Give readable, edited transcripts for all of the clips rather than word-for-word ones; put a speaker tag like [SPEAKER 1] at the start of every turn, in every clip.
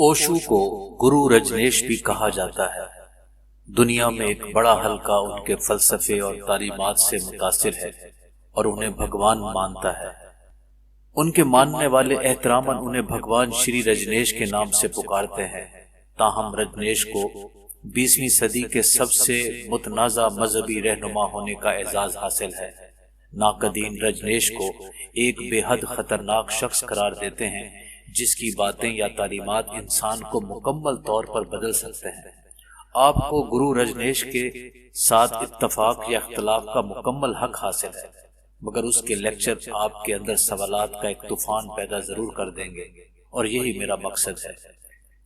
[SPEAKER 1] اوشو کو گرو رجنیش بھی کہا جاتا ہے۔ دنیا میں ایک بڑا حلقہ ان کے فلسفے اور تعلیمات سے متاثر ہے اور انہیں بھگوان مانتا ہے۔ ان کے ماننے والے احتراماً انہیں بھگوان شری رجنیش کے نام سے پکارتے ہیں۔ تاہم رجنیش کو 20ویں صدی کے سب سے متنازع مذہبی رہنما ہونے کا اعزاز حاصل ہے۔ ناقدین رجنیش کو ایک بے حد خطرناک شخص قرار دیتے ہیں جس کی باتیں یا تعلیمات انسان کو مکمل طور پر بدل سکتے ہیں۔ آپ کو گرو رجنیش کے ساتھ اتفاق یا اختلاف کا مکمل حق حاصل ہے، مگر اس کے لیکچر آپ کے اندر سوالات کا ایک طوفان پیدا ضرور کر دیں گے، اور یہی میرا مقصد ہے۔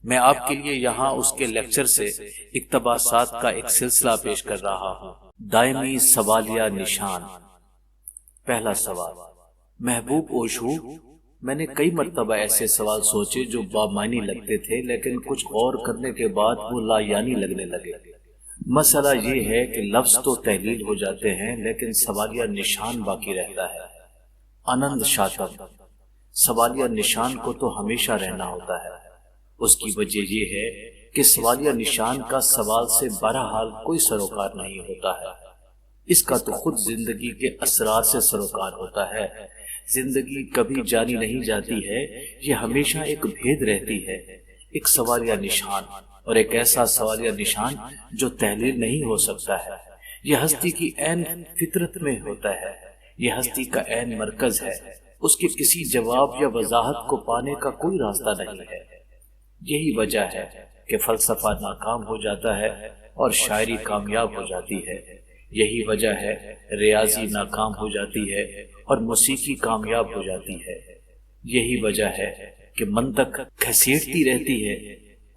[SPEAKER 1] میں آپ کے لیے یہاں اس کے لیکچر سے اقتباسات کا ایک سلسلہ پیش کر رہا ہوں۔ دائمی سوالیہ نشان۔ پہلا سوال: محبوب اوشو، میں نے کئی مرتبہ ایسے سوال سوچے جو بامعنی لگتے تھے، لیکن کچھ غور کرنے کے بعد وہ لا یعنی لگنے لگے۔ مسئلہ یہ ہے کہ لفظ تو تحلیل ہو جاتے ہیں لیکن سوالیہ نشان باقی رہتا ہے۔ آنند شاطم: سوالیہ نشان کو تو ہمیشہ رہنا ہوتا ہے۔ اس کی وجہ یہ ہے کہ سوالیہ نشان کا سوال سے بہرحال کوئی سروکار نہیں ہوتا ہے۔ اس کا تو خود زندگی کے اسرار سے سروکار ہوتا ہے۔ زندگی کبھی جانی نہیں جاتی ہے، یہ ہمیشہ ایک بھید رہتی ہے، ایک سوالیہ نشان، اور ایک ایسا سوالیہ نشان جو تحلیل نہیں ہو سکتا ہے۔ یہ ہستی کی عین فطرت میں ہوتا ہے، یہ ہستی کا عین مرکز ہے، اس کے کسی جواب یا وضاحت کو پانے کا کوئی راستہ نہیں ہے۔ یہی وجہ ہے کہ فلسفہ ناکام ہو جاتا ہے اور شاعری کامیاب ہو جاتی ہے۔ یہی وجہ ہے ریاضی ناکام ہو جاتی ہے اور موسیقی کامیاب ہو جاتی ہے۔ یہی وجہ ہے کہ منطق گھسیٹتی رہتی ہے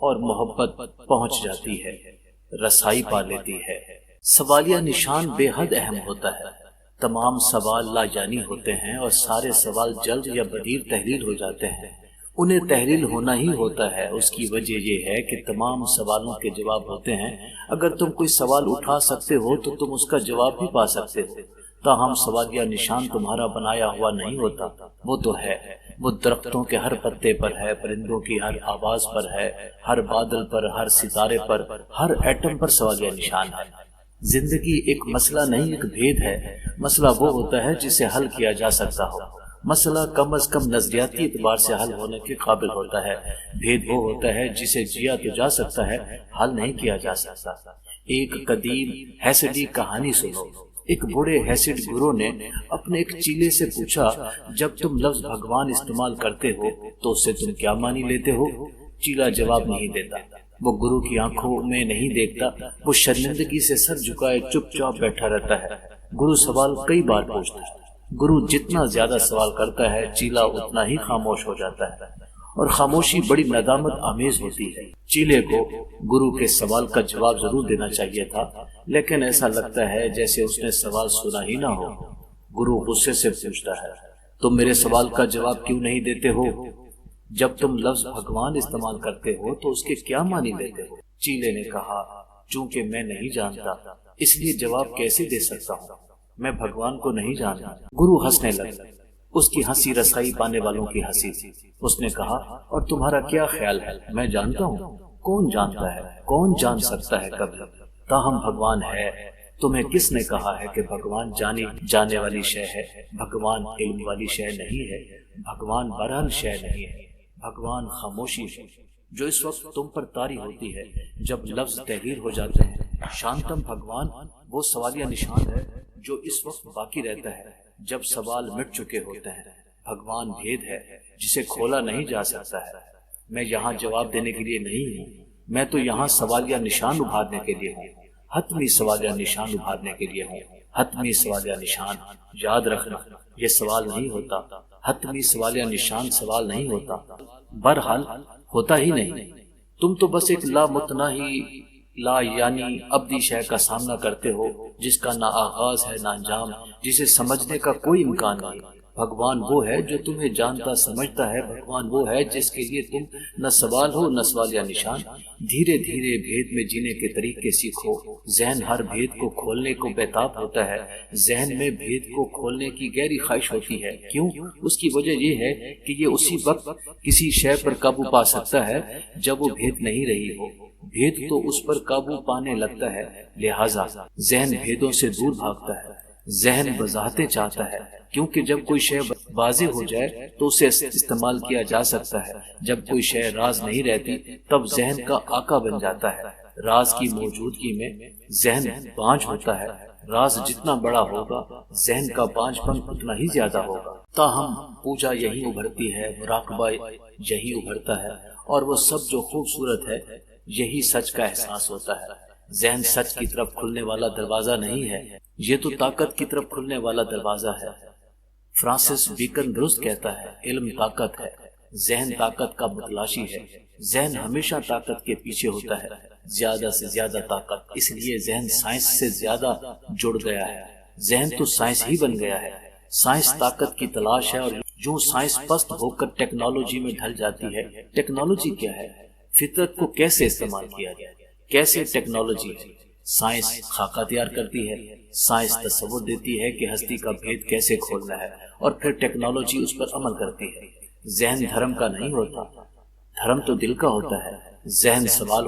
[SPEAKER 1] اور محبت پہنچ جاتی ہے، رسائی پا لیتی ہے۔ سوالیہ نشان بے حد اہم ہوتا ہے۔ تمام سوال لا یعنی ہوتے ہیں اور سارے سوال جلد یا بدیر تحلیل ہو جاتے ہیں۔ انہیں تحلیل ہونا ہی ہوتا ہے۔ اس کی وجہ یہ ہے کہ تمام سوالوں کے جواب ہوتے ہیں۔ اگر تم کوئی سوال اٹھا سکتے ہو تو تم اس کا جواب بھی پا سکتے ہو۔ تاہم سوالیہ نشان تمہارا بنایا ہوا نہیں ہوتا، وہ تو ہے، وہ درختوں کے ہر پتے پر ہے، پرندوں کی ہر آواز پر ہے، ہر بادل پر، ہر ستارے پر، ہر ایٹم پر سوالیہ نشان ہے۔ زندگی ایک مسئلہ نہیں، ایک بھید ہے۔ مسئلہ وہ ہوتا ہے جسے حل کیا جا سکتا ہو۔ مسئلہ کم از کم نظریاتی اعتبار سے حل ہونے کے قابل ہوتا ہے۔ بھید وہ ہوتا ہے جسے جیا تو جا سکتا ہے، حل نہیں کیا جا سکتا۔ ایک قدیم ہیسڈی کہانی سنو۔ ایک بوڑھے ہیسڈ گرو نے اپنے ایک چیلے سے پوچھا، جب تم لفظ بھگوان استعمال کرتے ہو تو اس سے تم کیا معنی لیتے ہو؟ چیلا جواب نہیں دیتا، وہ گرو کی آنکھوں میں نہیں دیکھتا، وہ شرمندگی سے سر جھکائے چپ چاپ بیٹھا رہتا ہے۔ گرو سوال کئی بار پوچھتا ہے۔ گرو جتنا زیادہ سوال کرتا ہے چیلا اتنا ہی خاموش ہو جاتا ہے، اور خاموشی بڑی ندامت آمیز ہوتی ہے۔ چیلے کو گرو کے سوال کا جواب ضرور دینا چاہیے تھا، لیکن ایسا لگتا ہے جیسے اس نے سوال سنا ہی نہ ہو۔ گرو غصے سے پوچھتا ہے، تم میرے سوال کا جواب کیوں نہیں دیتے ہو؟ جب تم لفظ بھگوان استعمال کرتے ہو تو اس کے کیا معنی لیتے ہو؟ چیلے نے کہا، چونکہ میں نہیں جانتا اس لیے جواب کیسے دے سکتا ہوں؟ میں بھگوان کو نہیں جانتا۔ گرو ہنسنے لگا، اس کی ہنسی رسائی پانے والوں کی ہنسی تھی۔ اس نے کہا، اور تمہارا کیا خیال ہے؟ میں جانتا ہوں۔ کون جانتا ہے؟ کون جان سکتا ہے کبھی؟ تاہم بھگوان ہے۔ تمہیں کس نے کہا ہے کہ بھگوان جانی جانے والی شے ہے؟ بھگوان علم والی شے نہیں ہے، بھگوان برحال شے نہیں ہے، بھگوان خاموشی ہے جو اس وقت تم پر طاری ہوتی ہے جب لفظ تحریر ہو جاتے ہیں۔ شانتم بھگوان وہ سوالیہ نشان ہے جو اس وقت باقی رہتا ہے جب سوال مٹ چکے ہوتے ہیں۔ بھگوان بھید ہے جسے کھولا نہیں جا سکتا ہے۔ میں یہاں جواب دینے کے لیے نہیں ہوں، میں تو یہاں سوالیہ نشان ابھارنے کے لیے ہوں، حتمی سوالیہ نشان ابھارنے کے لیے ہوں۔ حتمی سوالیہ نشان، یاد رکھنا، یہ سوال نہیں ہوتا۔ حتمی سوالیہ نشان سوال نہیں ہوتا، بہرحال ہوتا ہی نہیں۔ تم تو بس ایک لامتناہی لا یعنی ابدی شے کا سامنا کرتے ہو جس کا نہ آغاز ہے نہ انجام، جسے سمجھنے کا کوئی امکان نہیں۔ بھگوان وہ ہے جو تمہیں جانتا سمجھتا ہے، بھگوان وہ ہے جس کے لیے تم نہ سوال ہو نہ سوال یا نشان۔ دھیرے دھیرے بھید میں جینے کے طریقے سیکھو، ذہن ہر بھید کو کھولنے کو بیتاب ہوتا ہے۔ ذہن میں بھید کو کھولنے کی گہری خواہش ہوتی ہے، کیوں؟ اس کی وجہ یہ ہے کہ یہ اسی وقت کسی شے پر قابو پا سکتا ہے جب وہ بھید نہیں رہی ہو۔ بھید تو اس پر قابو پانے لگتا ہے، لہٰذا ذہن بھیدوں سے دور بھاگتا ہے۔ ذہن وضاحتیں چاہتا ہے، کیونکہ جب کوئی شے واضح ہو جائے تو اسے استعمال کیا جا سکتا ہے۔ جب کوئی شے راز نہیں رہتی تب ذہن کا آقا بن جاتا ہے۔ راز کی موجودگی میں ذہن بانجھ ہوتا ہے۔ راز جتنا بڑا ہوگا ذہن کا بانجھ پن اتنا ہی زیادہ ہوگا۔ تاہم پوجا یہی ابھرتی ہے، مراقبہ یہی ابھرتا ہے، اور وہ سب جو خوبصورت ہے یہی سچ کا احساس ہوتا ہے۔ ذہن سچ کی طرف کھلنے والا دروازہ نہیں ہے، یہ تو طاقت کی طرف کھلنے والا دروازہ ہے۔ فرانسس بیکن درست کہتا ہے، علم طاقت ہے، ذہن طاقت کا متلاشی ہے۔ ذہن ہمیشہ طاقت کے پیچھے ہوتا ہے، زیادہ سے زیادہ طاقت۔ اس لیے ذہن سائنس سے زیادہ جڑ گیا ہے۔ ذہن تو سائنس ہی بن گیا ہے۔ سائنس طاقت کی تلاش ہے، اور جو سائنس پست ہو کر ٹیکنالوجی میں ڈھل جاتی ہے۔ ٹیکنالوجی کیا ہے؟ فطرت کو کیسے استعمال کیا جائے، کیسے ٹیکنالوجی ہے۔ سائنس خاکہ تیار کرتی ہے، سائنس تصور دیتی ہے کہ ہستی کا بھید کیسے کھولنا ہے، اور پھر ٹیکنالوجی اس پر عمل کرتی ہے۔ ذہن دھرم کا نہیں ہوتا، دھرم تو دل کا ہوتا ہے۔ ذہن سوال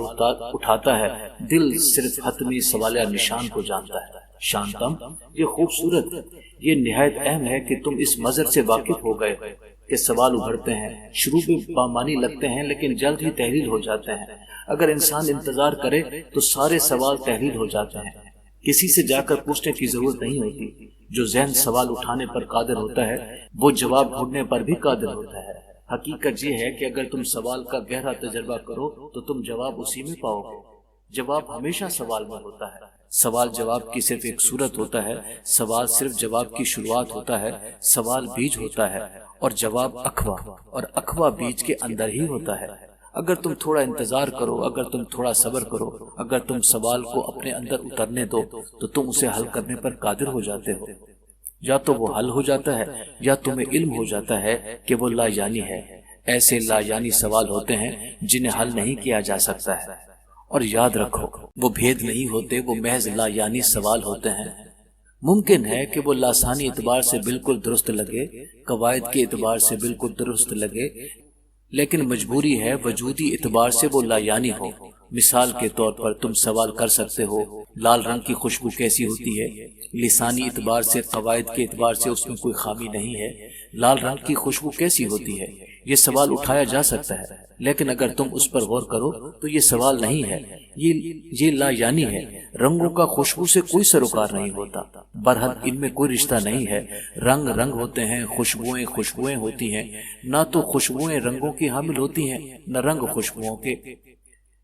[SPEAKER 1] اٹھاتا ہے، دل صرف حتمی سوال یا نشان کو جانتا ہے۔ شانتم، یہ خوبصورت، یہ نہایت اہم ہے کہ تم اس منظر سے واقف ہو گئے کہ سوال ابھرتے ہیں، شروع میں بامانی لگتے ہیں لیکن جلد ہی تحلیل ہو جاتے ہیں۔ اگر انسان انتظار کرے تو سارے سوال تحلیل ہو جاتے ہیں، کسی سے جا کر پوچھنے کی ضرورت نہیں ہوتی۔ جو ذہن سوال اٹھانے پر قادر ہوتا ہے وہ جواب ڈھونڈنے پر بھی قادر ہوتا ہے۔ حقیقت یہ ہے کہ اگر تم سوال کا گہرا تجربہ کرو تو تم جواب اسی میں پاؤ گے۔ جواب ہمیشہ سوال میں ہوتا ہے۔ سوال جواب کی صرف ایک صورت ہوتا ہے، سوال صرف جواب کی شروعات ہوتا ہے۔ سوال بیج ہوتا ہے اور جواب اخوا، اور اخوا بیج کے اندر ہی ہوتا ہے۔ اگر تم تھوڑا انتظار کرو، اگر تم تھوڑا صبر کرو، اگر تم سوال کو اپنے اندر اترنے دو تو تم اسے حل کرنے پر قادر ہو جاتے ہو۔ یا تو وہ حل ہو جاتا ہے یا تمہیں علم ہو جاتا ہے کہ وہ لا یعنی ہے۔ ایسے لا یعنی سوال ہوتے ہیں جنہیں حل نہیں کیا جا سکتا ہے، اور یاد رکھو وہ بھید نہیں ہوتے، وہ محض لا یعنی سوال ہوتے ہیں۔ ممکن ہے کہ وہ لسانی اعتبار سے بالکل درست لگے، قواعد کے اعتبار سے بالکل درست لگے، لیکن مجبوری ہے وجودی اعتبار سے وہ لا یعنی ہو۔ مثال کے طور پر تم سوال کر سکتے ہو لال رنگ کی خوشبو کیسی ہوتی ہے؟ لسانی اعتبار سے، قواعد کے اعتبار سے اس میں کوئی خامی نہیں ہے۔ لال رنگ کی خوشبو کیسی ہوتی ہے؟ یہ سوال اٹھایا جا سکتا ہے، لیکن اگر تم اس پر غور کرو تو یہ سوال نہیں ہے، یہ لا یعنی ہے۔ رنگوں کا خوشبو سے کوئی سروکار نہیں ہوتا، برحق ان میں کوئی رشتہ نہیں ہے۔ رنگ رنگ ہوتے ہیں، خوشبوئیں خوشبوئیں ہوتی ہیں، نہ تو خوشبوئیں رنگوں کی حامل ہوتی ہیں نہ رنگ خوشبوؤں کے۔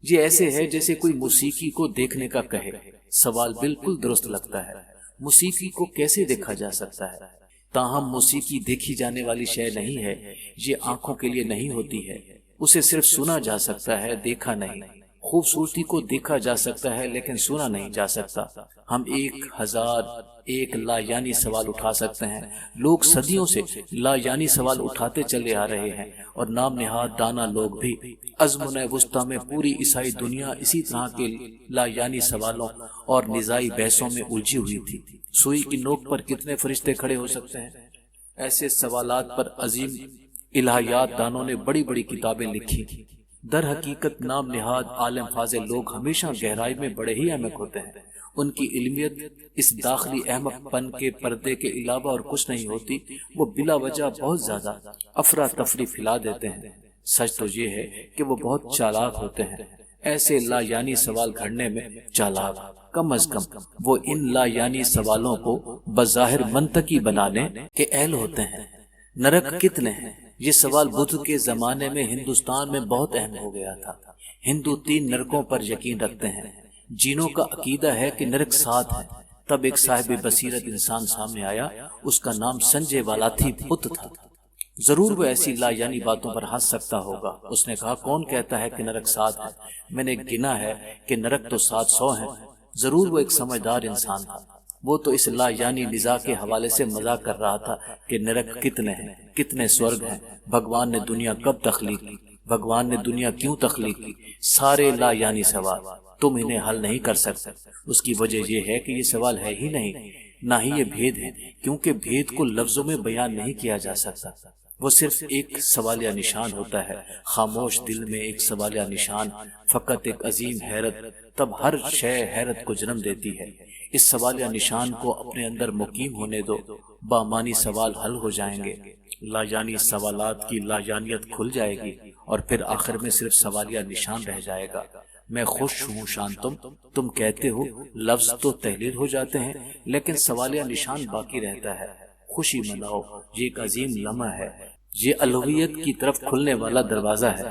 [SPEAKER 1] یہ ایسے ہے جیسے کوئی موسیقی کو دیکھنے کا کہے۔ سوال بالکل درست لگتا ہے، موسیقی کو کیسے دیکھا جا سکتا ہے؟ تاہم موسیقی دیکھی جانے والی شے نہیں ہے، یہ آنکھوں کے لیے نہیں ہوتی ہے، اسے صرف سنا جا سکتا ہے، دیکھا نہیں۔ خوبصورتی کو دیکھا جا سکتا ہے لیکن سنا نہیں جا سکتا۔ ہم 1001 لا یعنی سوال اٹھا سکتے ہیں۔ لوگ صدیوں سے لا یعنی سوال اٹھاتے چلے آ رہے ہیں، اور نام نہاد دانا لوگ بھی۔ ازمنہ وسطیٰ میں پوری عیسائی دنیا اسی طرح کے لا یعنی سوالوں اور نزاعی بحثوں میں الجھی ہوئی تھی۔ سوئی کی نوک پر کتنے فرشتے کھڑے ہو سکتے ہیں؟ ایسے سوالات پر عظیم الہیات دانوں نے بڑی بڑی کتابیں لکھی۔ در حقیقت نام نہاد عالم فاضل لوگ ہمیشہ گہرائی میں بڑے ہی احمق ہوتے ہیں۔ ان کی علمیت اس داخلی احمق پن کے پردے کے علاوہ اور کچھ نہیں ہوتی۔ وہ بلا وجہ بہت زیادہ افراتفری پھیلا دیتے ہیں۔ سچ تو یہ ہے کہ وہ بہت چالاک ہوتے ہیں۔ ایسے لا یعنی سوال گھڑنے میں چالاک، کم از کم وہ ان لا یعنی سوالوں کو بظاہر منطقی بنانے کے اہل ہوتے ہیں۔ نرک کتنے ہیں؟ یہ سوال بدھ کے زمانے میں ہندوستان میں بہت اہم ہو گیا تھا۔ ہندو 3 نرکوں پر یقین رکھتے ہیں۔ جینوں کا عقیدہ ہے کہ نرک 7 ہیں۔ تب ایک صاحب بصیرت انسان سامنے آیا، اس کا نام سنجے والاتھی پت تھا۔ ضرور وہ ایسی لا یعنی باتوں پر ہنس سکتا ہوگا۔ اس نے کہا، کون کہتا ہے کہ نرک 7 ہے؟ میں نے گنا ہے کہ نرک تو 700 ہیں۔ ضرور وہ ایک سمجھدار انسان تھا۔ وہ تو اس لا یعنی نزا کے حوالے سے مزاق کر رہا تھا کہ نرک کتنے ہیں، کتنے سورگ ہیں، بھگوان نے دنیا کب تخلیق کی، بھگوان نے دنیا کیوں تخلیق کی، سارے لا یعنی سوال تم انہیں حل نہیں کر سکتے۔ اس کی وجہ یہ ہے کہ یہ سوال ہے ہی نہیں، نہ ہی یہ بھید ہے، کیونکہ بھید کو لفظوں میں بیان نہیں کیا جا سکتا۔ وہ صرف ایک سوالیہ نشان ہوتا ہے، خاموش دل میں ایک سوالیہ نشان، فقط ایک عظیم حیرت، تب ہر شے حیرت کو جنم دیتی ہے۔ اس سوالیہ نشان کو اپنے اندر مقیم ہونے دو، بامانی سوال حل ہو جائیں گے، لا یعنی سوالات کی لا یعنیت کھل جائے گی، اور پھر آخر میں صرف سوالیہ نشان رہ جائے گا۔ میں خوش ہوں شانتم، تم کہتے ہو لفظ تو تحلیل ہو جاتے ہیں لیکن سوالیہ نشان باقی رہتا ہے۔ خوشی مناؤ، یہ ایک عظیم لمحہ ہے، یہ الوہیت کی طرف کھلنے والا دروازہ ہے۔